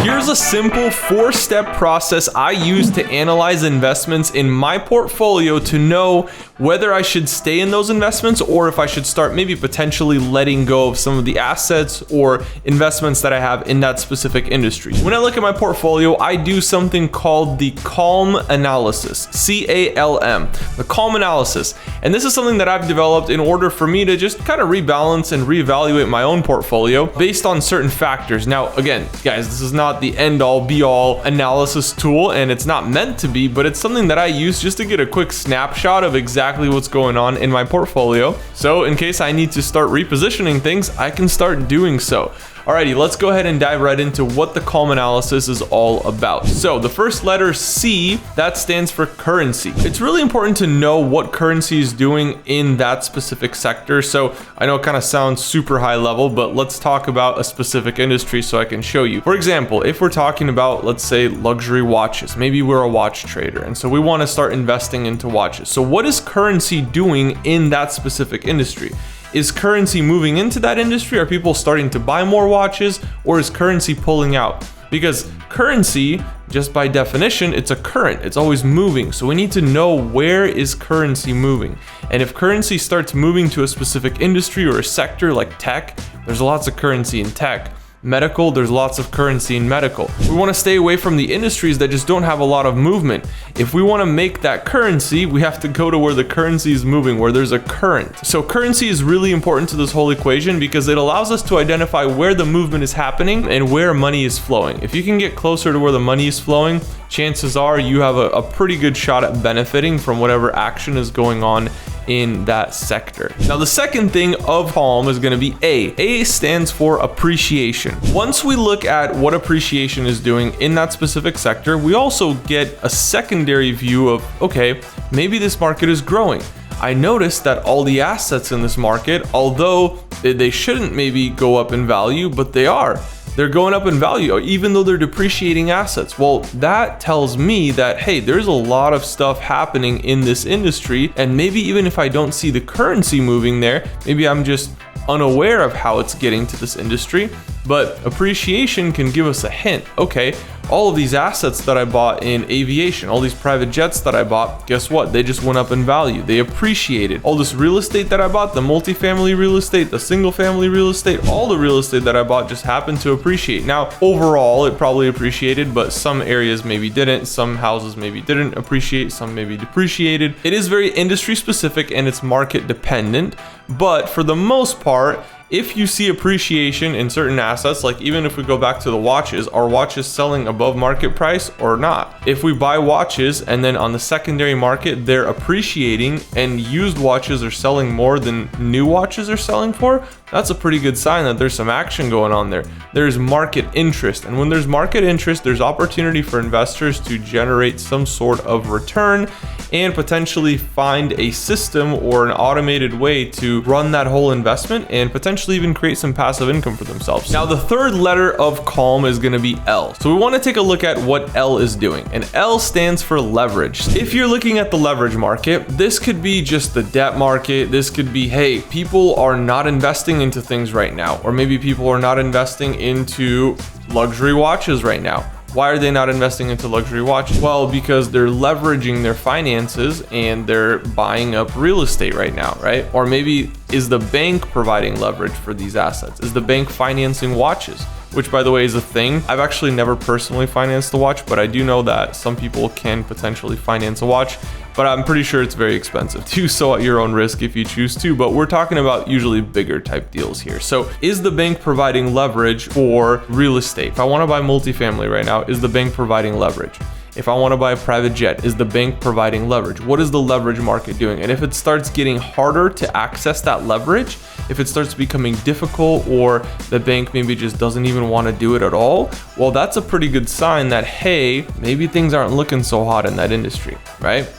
Here's a simple 4-step process I use to analyze investments in my portfolio to know whether I should stay in those investments or if I should start maybe potentially letting go of some of the assets or investments that I have in that specific industry. When I look at my portfolio, I do something called the CALM analysis, C-A-L-M, the CALM analysis. And this is something that I've developed in order for me to just kind of rebalance and reevaluate my own portfolio based on certain factors. Now, again, guys, this is not the end-all be-all analysis tool, and it's not meant to be, but it's something that I use just to get a quick snapshot of exactly what's going on in my portfolio. So in case I need to start repositioning things, I can start doing so. Alrighty, let's go ahead and dive right into what the CALM analysis is all about. So the first letter C, that stands for currency. It's really important to know what currency is doing in that specific sector. So I know it kind of sounds super high level, but let's talk about a specific industry so I can show you. For example, if we're talking about, let's say, luxury watches, maybe we're a watch trader, and so we want to start investing into watches. So what is currency doing in that specific industry? Is currency moving into that industry? Are people starting to buy more watches, or is currency pulling out? Because currency, just by definition, it's a current. It's always moving. So we need to know, where is currency moving? And if currency starts moving to a specific industry or a sector like tech, there's lots of currency in tech. Medical, there's lots of currency in medical. We want to stay away from the industries that just don't have a lot of movement. If we want to make that currency, we have to go to where the currency is moving, where there's a current. So currency is really important to this whole equation because it allows us to identify where the movement is happening and where money is flowing. If you can get closer to where the money is flowing, chances are you have a pretty good shot at benefiting from whatever action is going on in that sector. Now, the second thing of CALM is going to be A. A stands for appreciation. Once we look at what appreciation is doing in that specific sector, we also get a secondary view of, okay, maybe this market is growing. I noticed that all the assets in this market, although they shouldn't maybe go up in value, but they are. They're going up in value, even though they're depreciating assets. Well, that tells me that, hey, there's a lot of stuff happening in this industry, and maybe even if I don't see the currency moving there, maybe I'm just unaware of how it's getting to this industry. But appreciation can give us a hint. Okay, all of these assets that I bought in aviation, all these private jets that I bought, guess what? They just went up in value. They appreciated. All this real estate that I bought, the multifamily real estate, the single family real estate, all the real estate that I bought just happened to appreciate. Now, overall, it probably appreciated, but some areas maybe didn't. Some houses maybe didn't appreciate, some maybe depreciated. It is very industry specific and it's market dependent, but for the most part, if you see appreciation in certain assets, like even if we go back to the watches, are watches selling above market price or not? If we buy watches and then on the secondary market, they're appreciating and used watches are selling more than new watches are selling for, that's a pretty good sign that there's some action going on there. There's market interest. And when there's market interest, there's opportunity for investors to generate some sort of return and potentially find a system or an automated way to run that whole investment and potentially even create some passive income for themselves. Now, the third letter of CALM is going to be L. So we want to take a look at what L is doing. And L stands for leverage. If you're looking at the leverage market, this could be just the debt market. This could be, hey, people are not investing into things right now, or maybe people are not investing into luxury watches right now. Why are they not investing into luxury watches? Well, because they're leveraging their finances and they're buying up real estate right now, right? Or maybe is the bank providing leverage for these assets? Is the bank financing watches? Which, by the way, is a thing. I've actually never personally financed a watch, but I do know that some people can potentially finance a watch, but I'm pretty sure it's very expensive. Do so at your own risk if you choose to, but we're talking about usually bigger type deals here. So is the bank providing leverage for real estate? If I want to buy multifamily right now, is the bank providing leverage? If I want to buy a private jet, is the bank providing leverage? What is the leverage market doing? And if it starts getting harder to access that leverage, if it starts becoming difficult or the bank maybe just doesn't even want to do it at all, well, that's a pretty good sign that, hey, maybe things aren't looking so hot in that industry, right?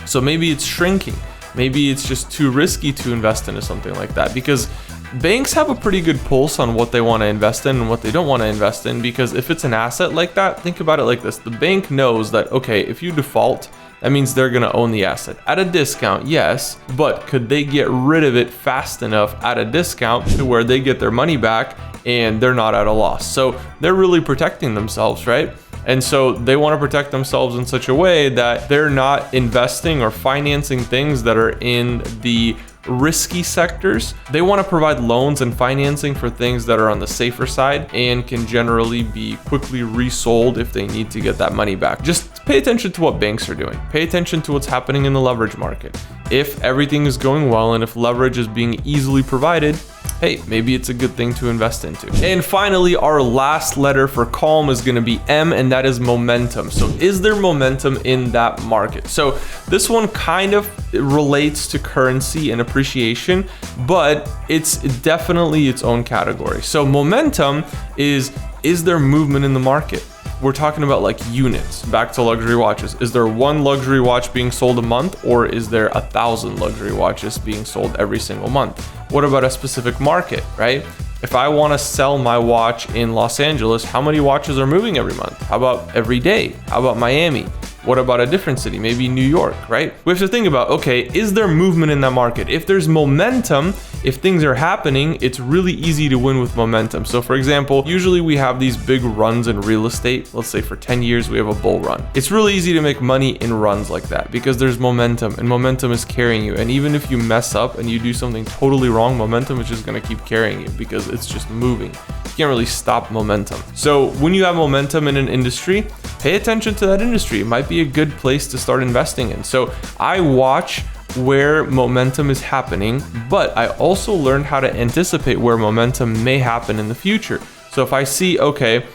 So maybe it's shrinking. Maybe it's just too risky to invest into something like that, because banks have a pretty good pulse on what they want to invest in and what they don't want to invest in, because if it's an asset like that, think about it like this. The bank knows that, okay, if you default, that means they're going to own the asset at a discount, yes, but could they get rid of it fast enough at a discount to where they get their money back and they're not at a loss. So they're really protecting themselves, right? And so they want to protect themselves in such a way that they're not investing or financing things that are in the risky sectors. They want to provide loans and financing for things that are on the safer side and can generally be quickly resold if they need to get that money back. Just pay attention to what banks are doing. Pay attention to what's happening in the leverage market. If everything is going well and if leverage is being easily provided, hey, maybe it's a good thing to invest into. And finally, our last letter for calm is going to be M, and that is momentum. So is there momentum in that market? So this one kind of relates to currency and appreciation, but it's definitely its own category. So momentum is there movement in the market? We're talking about like units. Back to luxury watches. Is there one luxury watch being sold a month, or is there 1,000 luxury watches being sold every single month? What about a specific market, right? If I want to sell my watch in Los Angeles, how many watches are moving every month? How about every day? How about Miami? What about a different city? Maybe New York, right? We have to think about, okay, is there movement in that market? If there's momentum, if things are happening, it's really easy to win with momentum. So for example, usually we have these big runs in real estate. Let's say for 10 years, we have a bull run. It's really easy to make money in runs like that because there's momentum, and momentum is carrying you. And even if you mess up and you do something totally wrong, momentum is just going to keep carrying you because it's just moving. You can't really stop momentum. So when you have momentum in an industry, pay attention to that industry. It might be a good place to start investing in. So I watch where momentum is happening, but I also learned how to anticipate where momentum may happen in the future. So if I see, okay,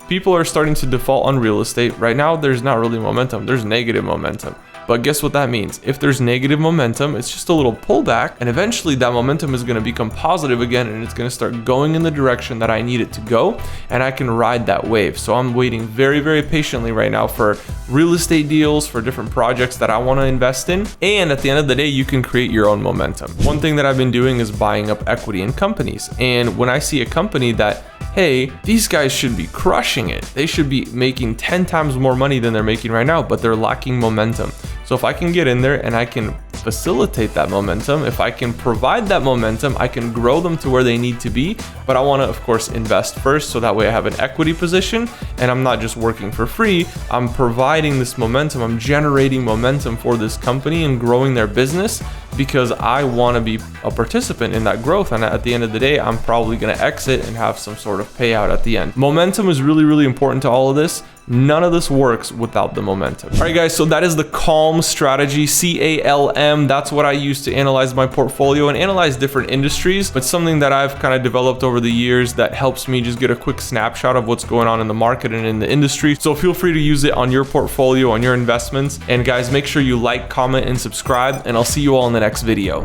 people are starting to default on real estate right now, there's not really momentum, there's negative momentum. But guess what that means? If there's negative momentum, it's just a little pullback, and eventually that momentum is going to become positive again, and it's going to start going in the direction that I need it to go, and I can ride that wave. So I'm waiting very, very patiently right now for real estate deals, for different projects that I want to invest in. And at the end of the day, you can create your own momentum. One thing that I've been doing is buying up equity in companies. And when I see a company that, hey, these guys should be crushing it, they should be making 10 times more money than they're making right now, but they're lacking momentum. So if I can get in there and I can facilitate that momentum, if I can provide that momentum, I can grow them to where they need to be. But I want to, of course, invest first, so that way I have an equity position and I'm not just working for free. I'm providing this momentum, I'm generating momentum for this company and growing their business because I want to be a participant in that growth. And at the end of the day, I'm probably going to exit and have some sort of payout at the end. Momentum is really, really important to all of this. None of this works without the momentum. All right, guys, so that is the CALM strategy, CALM. That's what I use to analyze my portfolio and analyze different industries. But something that I've kind of developed over the years that helps me just get a quick snapshot of what's going on in the market and in the industry. So feel free to use it on your portfolio, on your investments. And guys, make sure you like, comment, and subscribe, and I'll see you all in the next video.